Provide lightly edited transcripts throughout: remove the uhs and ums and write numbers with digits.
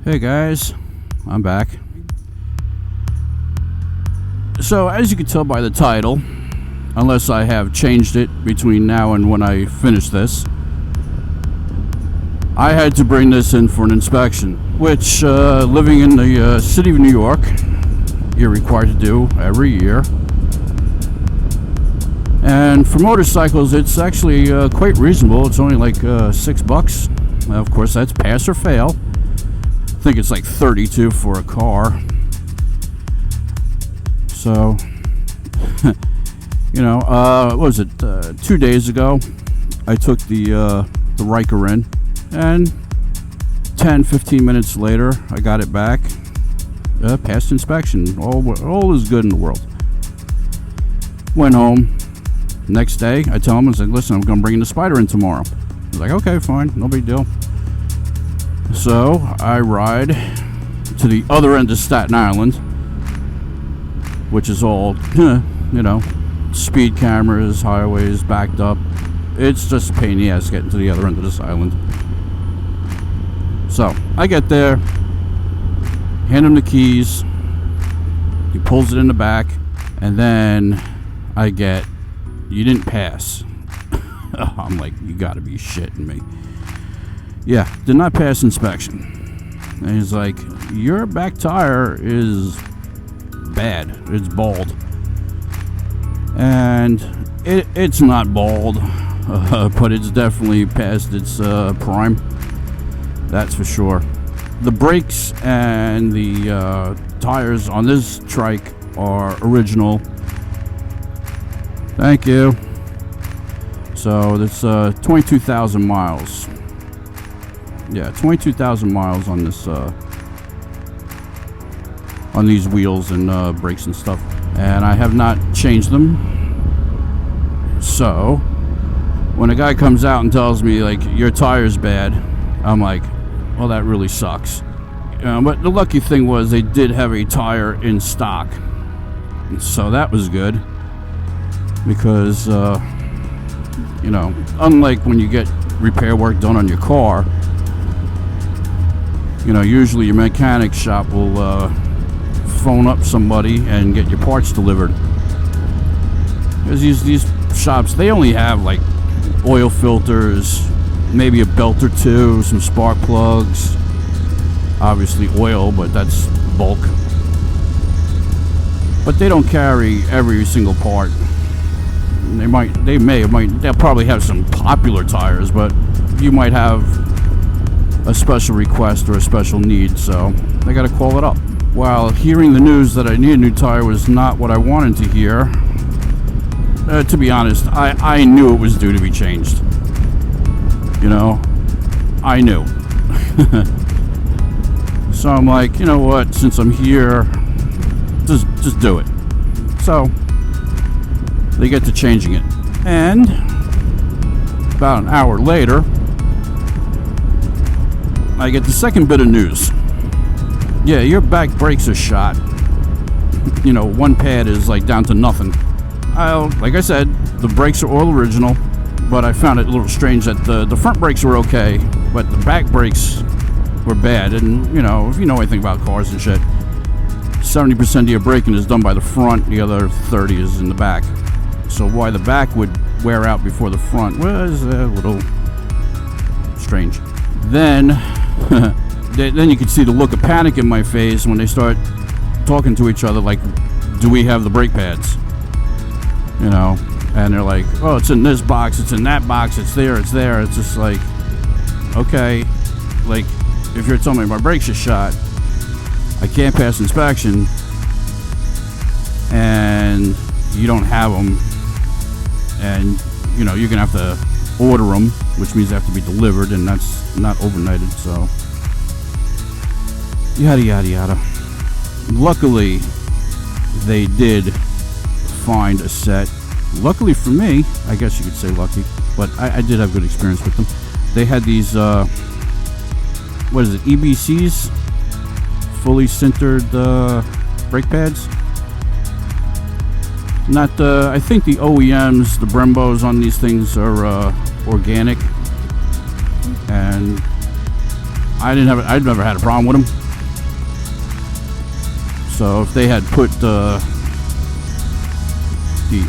Hey guys, I'm back. So as you can tell by the title, unless I have changed it between now and when I finish this, I had to bring this in for an inspection, which living in the city of New York, you're required to do every year. And for motorcycles, it's actually quite reasonable. It's only like $6. Now, of course, that's pass or fail. I think it's like 32 for a car. So, you know, what was it? 2 days ago, I took the Ryker in, and 10-15 minutes later, I got it back. Passed inspection. All is good in the world. Went home. Next day, I tell him, I said, listen, I'm going to bring the Spyder in tomorrow. He's like, okay, fine, no big deal. So I ride to the other end of Staten Island, which is all, you know, speed cameras, highways backed up. It's just a pain in the ass getting to the other end of this island. So I get there, hand him the keys, he pulls it in the back, and then I get, you didn't pass. I'm like, you gotta be shitting me. Yeah, did not pass inspection. And he's like, your back tire is bad. It's bald. And it's not bald, but it's definitely past its prime. That's for sure. The brakes and the tires on this trike are original. Thank you. So that's 22,000 miles. Yeah, 22,000 miles on this, on these wheels and brakes and stuff, and I have not changed them. So when a guy comes out and tells me like your tire's bad, I'm like, well, that really sucks. But the lucky thing was they did have a tire in stock, so that was good because you know, unlike when you get repair work done on your car. You know, usually your mechanic shop will phone up somebody and get your parts delivered. Because these shops, they only have like oil filters, maybe a belt or two, some spark plugs, obviously oil, but that's bulk. But they don't carry every single part. They'll probably have some popular tires, but you might have a special request or a special need, so I gotta call it up. While hearing the news that I need a new tire was not what I wanted to hear, to be honest, I knew it was due to be changed. You know, I knew. So I'm like, you know what, since I'm here, just do it. So they get to changing it, and about an hour later I get the second bit of news. Yeah, your back brakes are shot. You know, one pad is like down to nothing. Like I said, the brakes are all original, but I found it a little strange that the front brakes were okay, but the back brakes were bad. And you know, if you know anything about cars and shit, 70% of your braking is done by the front, the other 30 is in the back. So why the back would wear out before the front was a little strange. Then you could see the look of panic in my face when they start talking to each other like, do we have the brake pads? You know, and they're like, oh, it's in this box, it's in that box, it's there. It's just like, okay, like, if you're telling me my brakes are shot, I can't pass inspection, and you don't have them, and, you know, you're going to have to order them, which means they have to be delivered, and that's not overnighted, so yada yada yada. Luckily, they did find a set. Luckily for me, I guess you could say lucky, but I did have good experience with them. They had these, what is it, EBCs? Fully sintered brake pads. Not the, I think the OEMs, the Brembos on these things are organic, and I'd never had a problem with them. So if they had put the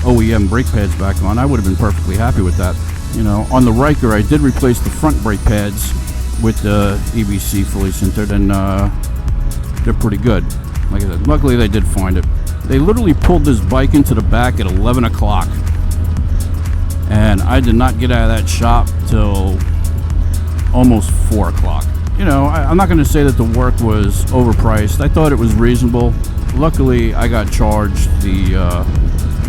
OEM brake pads back on, I would have been perfectly happy with that. You know, on the Ryker, I did replace the front brake pads with the EBC fully sintered, and they're pretty good. Like I said, luckily they did find it. They literally pulled this bike into the back at 11 o'clock. And I did not get out of that shop till almost 4 o'clock. You know, I'm not going to say that the work was overpriced. I thought it was reasonable. Luckily, I got charged the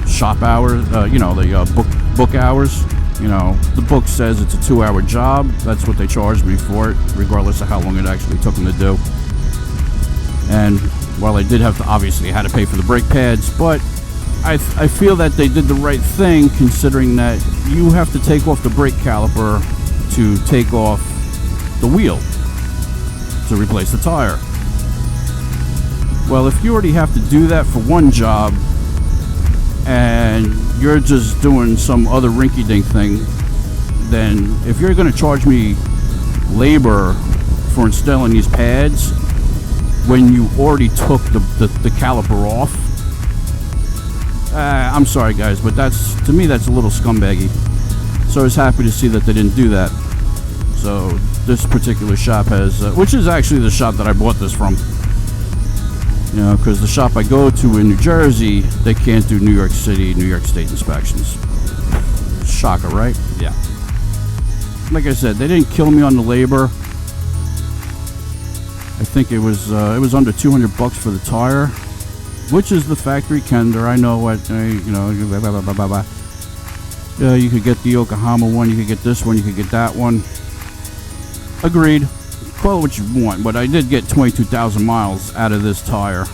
shop hours, the book hours. You know, the book says it's a 2-hour job. That's what they charged me for it, regardless of how long it actually took them to do. And while I did have to, obviously, I had to pay for the brake pads, but I feel that they did the right thing, considering that you have to take off the brake caliper to take off the wheel to replace the tire. Well, if you already have to do that for one job and you're just doing some other rinky-dink thing, then if you're going to charge me labor for installing these pads when you already took the caliper off, I'm sorry guys, but to me that's a little scumbaggy. So I was happy to see that they didn't do that. So this particular shop has, which is actually the shop that I bought this from. You know, because the shop I go to in New Jersey, they can't do New York City, New York State inspections. Shocker, right? Yeah. Like I said, they didn't kill me on the labor. I think it was under $200 for the tire, which is the factory Kender. I know what, blah, blah, blah, blah, blah. You could get the Yokohama one, you could get this one, you could get that one. Agreed. Call it what you want, but I did get 22,000 miles out of this tire.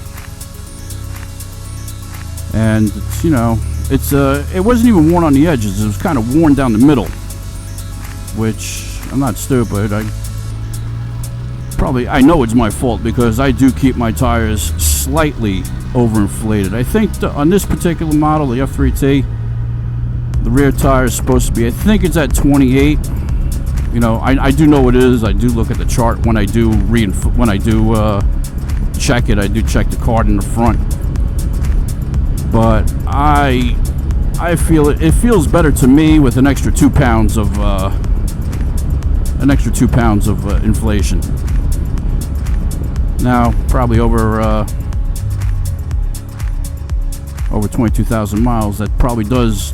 And it's, it wasn't even worn on the edges. It was kind of worn down the middle, which I'm not stupid. I know it's my fault because I do keep my tires slightly overinflated. I think on this particular model, the F3T, the rear tire is supposed to be, I think it's at 28. You know, I do know what it is. I do look at the chart when I do check it. I do check the card in the front. But I feel it feels better to me with an extra 2 pounds of inflation. Now, probably over 22,000 miles, that probably does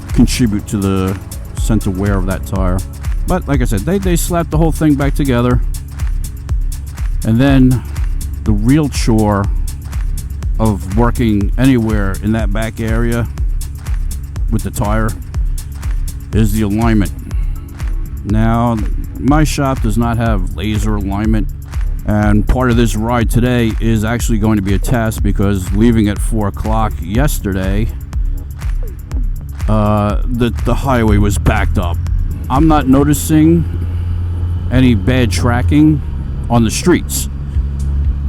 contribute to the center wear of that tire. But like I said, they slapped the whole thing back together. And then the real chore of working anywhere in that back area with the tire is the alignment. Now, my shop does not have laser alignment, and part of this ride today is actually going to be a test, because leaving at 4 o'clock yesterday, the highway was backed up. I'm not noticing any bad tracking on the streets.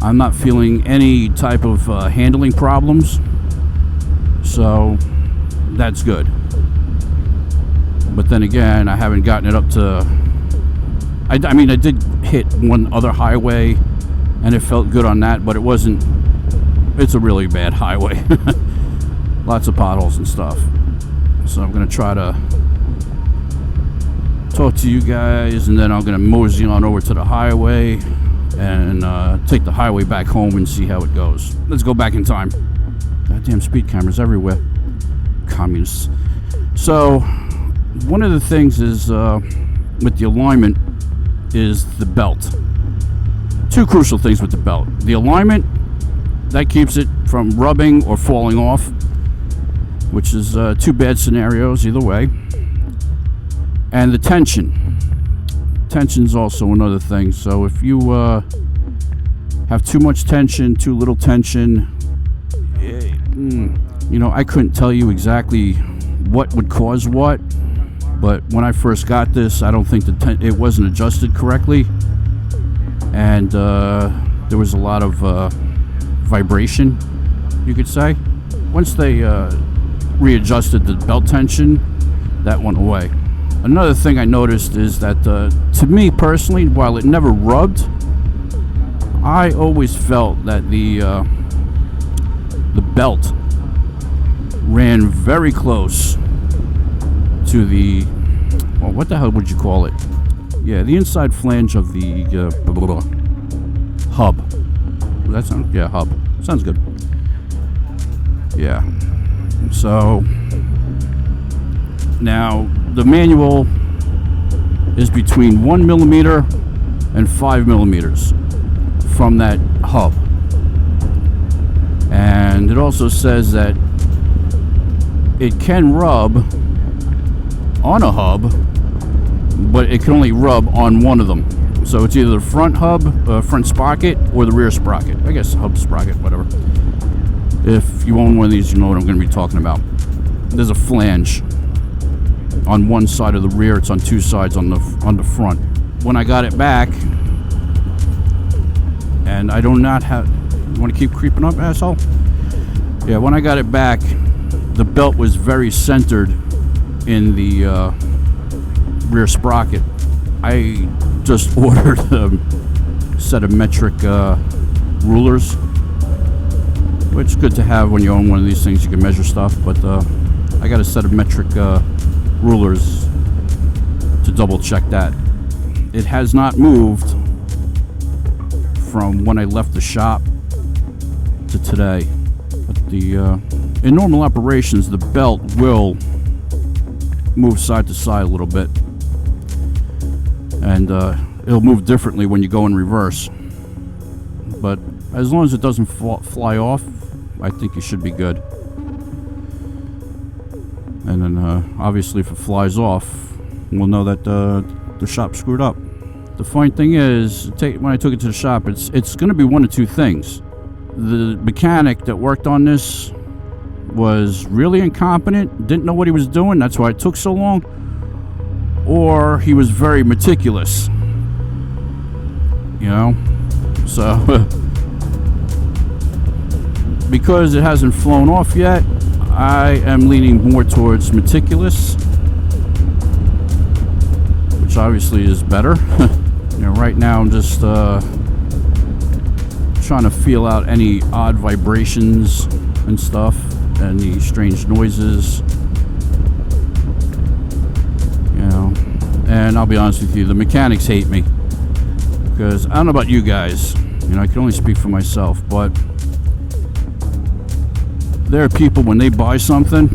I'm not feeling any type of handling problems, so that's good. But then again, I haven't gotten it up to... I did hit one other highway, and it felt good on that, but it wasn't... It's a really bad highway. Lots of potholes and stuff. So I'm going to try to talk to you guys, and then I'm going to mosey on over to the highway and take the highway back home and see how it goes. Let's go back in time. Goddamn speed cameras everywhere. Communists. So one of the things is with the alignment is the belt. Two crucial things with the belt. The alignment, that keeps it from rubbing or falling off, which is two bad scenarios either way. And the tension. Tension's also another thing. So if you have too much tension, too little tension, I couldn't tell you exactly what would cause what. But when I first got this, I don't think it wasn't adjusted correctly. And there was a lot of vibration, you could say. Once they readjusted the belt tension, that went away. Another thing I noticed is that, to me personally, while it never rubbed, I always felt that the belt ran very close to the, well, what the hell would you call it? Yeah, the inside flange of the hub. Does that sound? Yeah, hub. Sounds good. Yeah. So now the manual is between 1 millimeter and 5 millimeters from that hub. And it also says that it can rub on a hub, but it can only rub on one of them. So it's either the front hub, front sprocket, or the rear sprocket. I guess hub sprocket, whatever. If you own one of these, you know what I'm going to be talking about. There's a flange on one side of the rear. It's on two sides on the front. When I got it back, and I do not have. You want to keep creeping up, asshole? Yeah, when I got it back, the belt was very centered in the rear sprocket. I just ordered a set of metric rulers, which is good to have when you own one of these things. You can measure stuff, but I got a set of metric rulers to double check that. It has not moved from when I left the shop to today. But in normal operations, the belt will move side to side a little bit, and it'll move differently when you go in reverse. But as long as it doesn't fly off, I think you should be good. And then obviously if it flies off, we'll know that the shop screwed up. The funny thing is, when I took it to the shop, it's going to be one of two things. The mechanic that worked on this was really incompetent, didn't know what he was doing, that's why it took so long, or he was very meticulous, you know. So because it hasn't flown off yet, I am leaning more towards meticulous, which obviously is better. You know, right now I'm just trying to feel out any odd vibrations and stuff, and the strange noises, you know. And I'll be honest with you, the mechanics hate me, because I don't know about you guys, you know, I can only speak for myself, but there are people, when they buy something,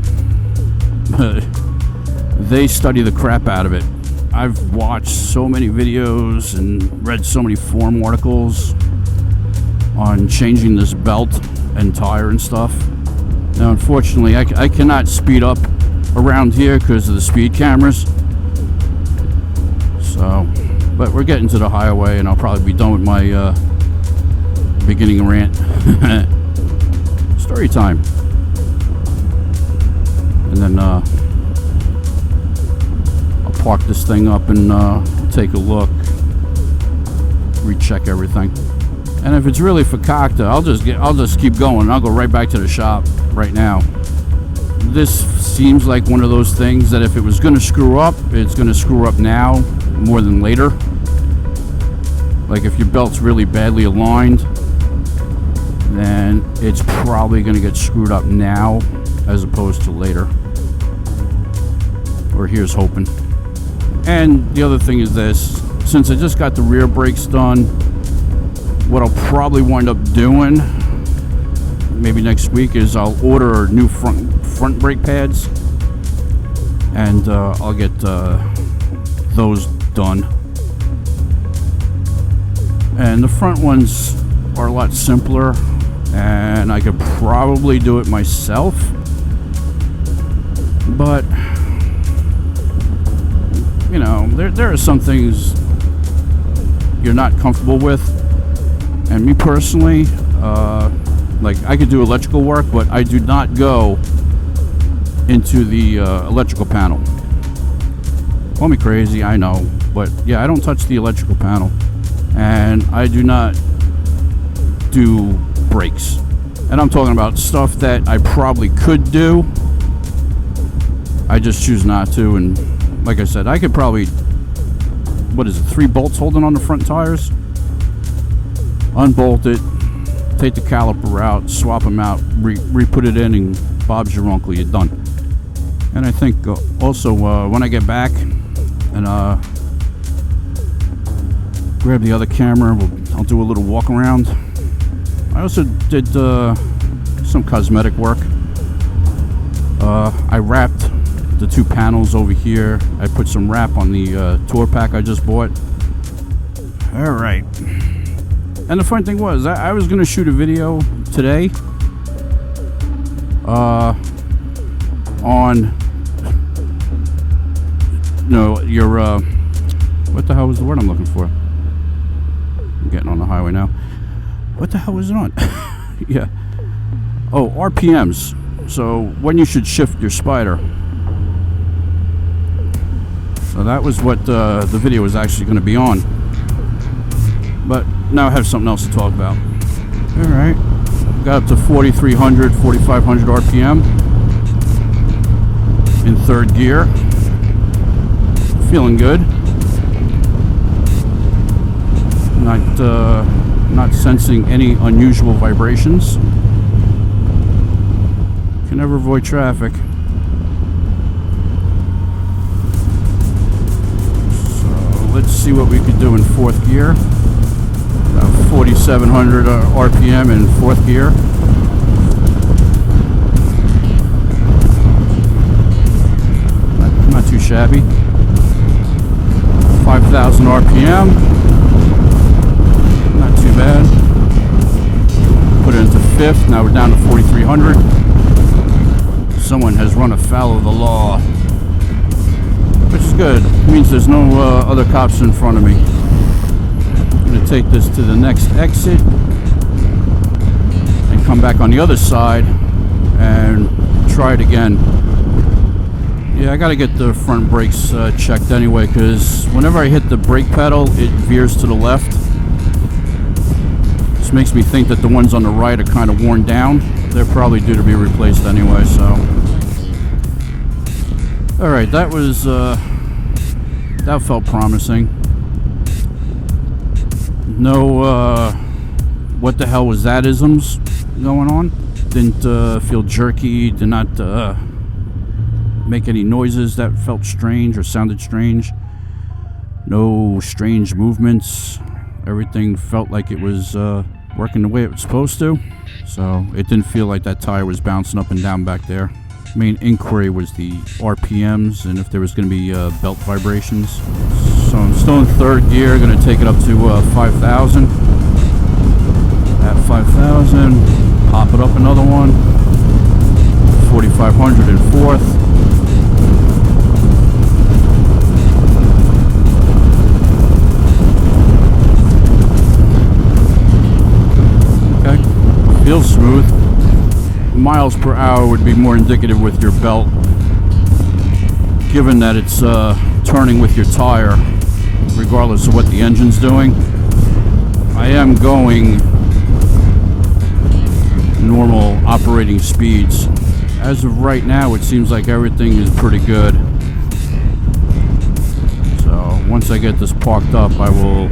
they study the crap out of it. I've watched so many videos and read so many forum articles on changing this belt and tire and stuff. Now, unfortunately, I cannot speed up around here because of the speed cameras. So, but we're getting to the highway, and I'll probably be done with my beginning rant. Story time. And then I'll park this thing up and take a look, recheck everything. And if it's really fakakta, I'll just keep going. I'll go right back to the shop right now. This seems like one of those things that if it was going to screw up, it's going to screw up now more than later. Like if your belt's really badly aligned, then it's probably going to get screwed up now as opposed to later. Or here's hoping. And the other thing is this, since I just got the rear brakes done, what I'll probably wind up doing maybe next week is I'll order new front brake pads, and I'll get those done. And the front ones are a lot simpler, and I could probably do it myself, but you know, there are some things you're not comfortable with. And me personally, like I could do electrical work, but I do not go into the electrical panel. Call me crazy, I know, but yeah, I don't touch the electrical panel, and I do not do brakes. And I'm talking about stuff that I probably could do, I just choose not to. And like I said, I could probably, what is it, 3 bolts holding on the front tires? Unbolt it, take the caliper out, swap them out, re-put it in, and Bob's your uncle, you're done. And I think also when I get back and grab the other camera, I'll do a little walk around. I also did some cosmetic work. I wrapped the 2 panels over here. I put some wrap on the tour pack I just bought. All right. And the fun thing was, I was going to shoot a video today on, your, what the hell was the word I'm looking for? I'm getting on the highway now. What the hell was it on? Yeah. Oh, RPMs. So when you should shift your Spyder. So that was what the video was actually going to be on. But now I have something else to talk about. Alright. Got up to 4,300, 4,500 RPM. In 3rd gear. Feeling good. Not sensing any unusual vibrations. Can never avoid traffic. So let's see what we could do in 4th gear. 4,700 RPM in 4th gear. Not too shabby. 5,000 RPM. Not too bad. Put it into 5th. Now we're down to 4,300. Someone has run afoul of the law, which is good. It means there's no other cops in front of me. I'm going to take this to the next exit and come back on the other side and try it again. Yeah, I got to get the front brakes checked anyway, because whenever I hit the brake pedal, it veers to the left. This makes me think that the ones on the right are kind of worn down. They're probably due to be replaced anyway, so. Alright, that was, that felt promising. No, what the hell was that isms going on. Didn't feel jerky, did not make any noises that felt strange or sounded strange. No strange movements. Everything felt like it was working the way it was supposed to. So it didn't feel like that tire was bouncing up and down back there. Main inquiry was the RPMs and if there was going to be belt vibrations. So I'm still in 3rd gear, going to take it up to 5,000. At 5,000, pop it up another one. 4,500 in 4th. Okay, feels smooth. Miles per hour would be more indicative with your belt, given that it's turning with your tire regardless of what the engine's doing. I am going normal operating speeds. As of right now, it seems like everything is pretty good. So once I get this parked up, I will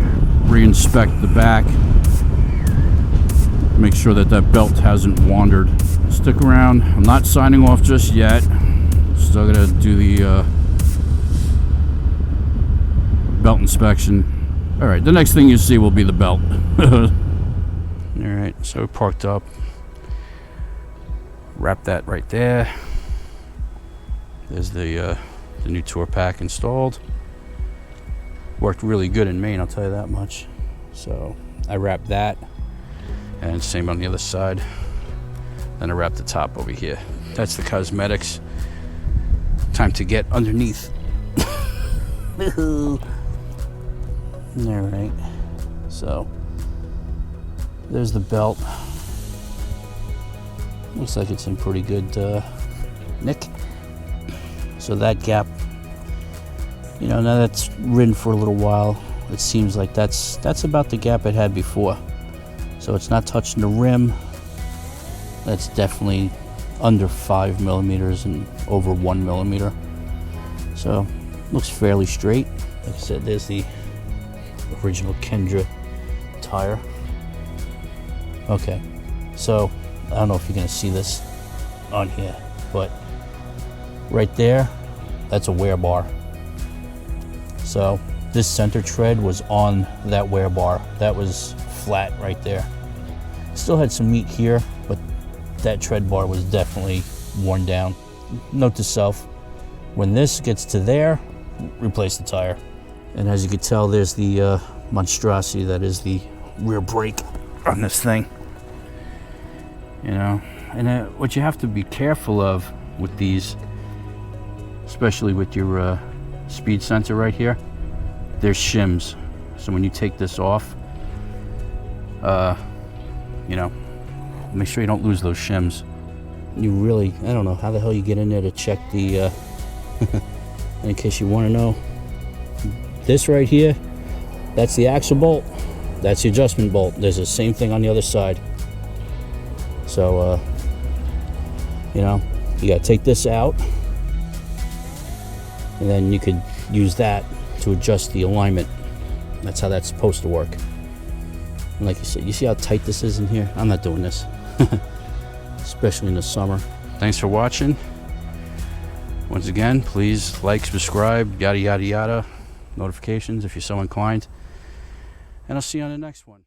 re-inspect the back, make sure that that belt hasn't wandered. Stick around. I'm not signing off just yet. Still gonna do the belt inspection. Alright, the next thing you see will be the belt. Alright, so we parked up. Wrap that right there. There's the new tour pack installed. Worked really good in Maine, I'll tell you that much. So I wrapped that, and same on the other side. Then I wrap the top over here. That's the cosmetics. Time to get underneath. Alright. So there's the belt. Looks like it's in pretty good nick. So that gap, you know, now that's ridden for a little while, it seems like that's about the gap it had before. So it's not touching the rim. That's definitely under 5 millimeters and over 1 millimeter. So Looks fairly straight. Like I said, there's the original Kendra tire. Okay, so I don't know if you're gonna see this on here, but right there, that's a wear bar. So this center tread was on that wear bar. That was flat right there. Still had some meat here, but that tread bar was definitely worn down. Note to self, when this gets to there, replace the tire. And as you can tell, there's the monstrosity that is the rear brake on this thing. You know, and what you have to be careful of with these, especially with your speed sensor right here, there's shims. So when you take this off, you know, make sure you don't lose those shims. You really, I don't know how the hell you get in there to check the, in case you want to know, this right here, that's the axle bolt, that's the adjustment bolt. There's the same thing on the other side. So, you know, you got to take this out, and then you could use that to adjust the alignment. That's how that's supposed to work. And like you said, you see how tight this is in here? I'm not doing this, especially in the summer. Thanks for watching. Once again, please like, subscribe, yada, yada, yada, notifications if you're so inclined. And I'll see you on the next one.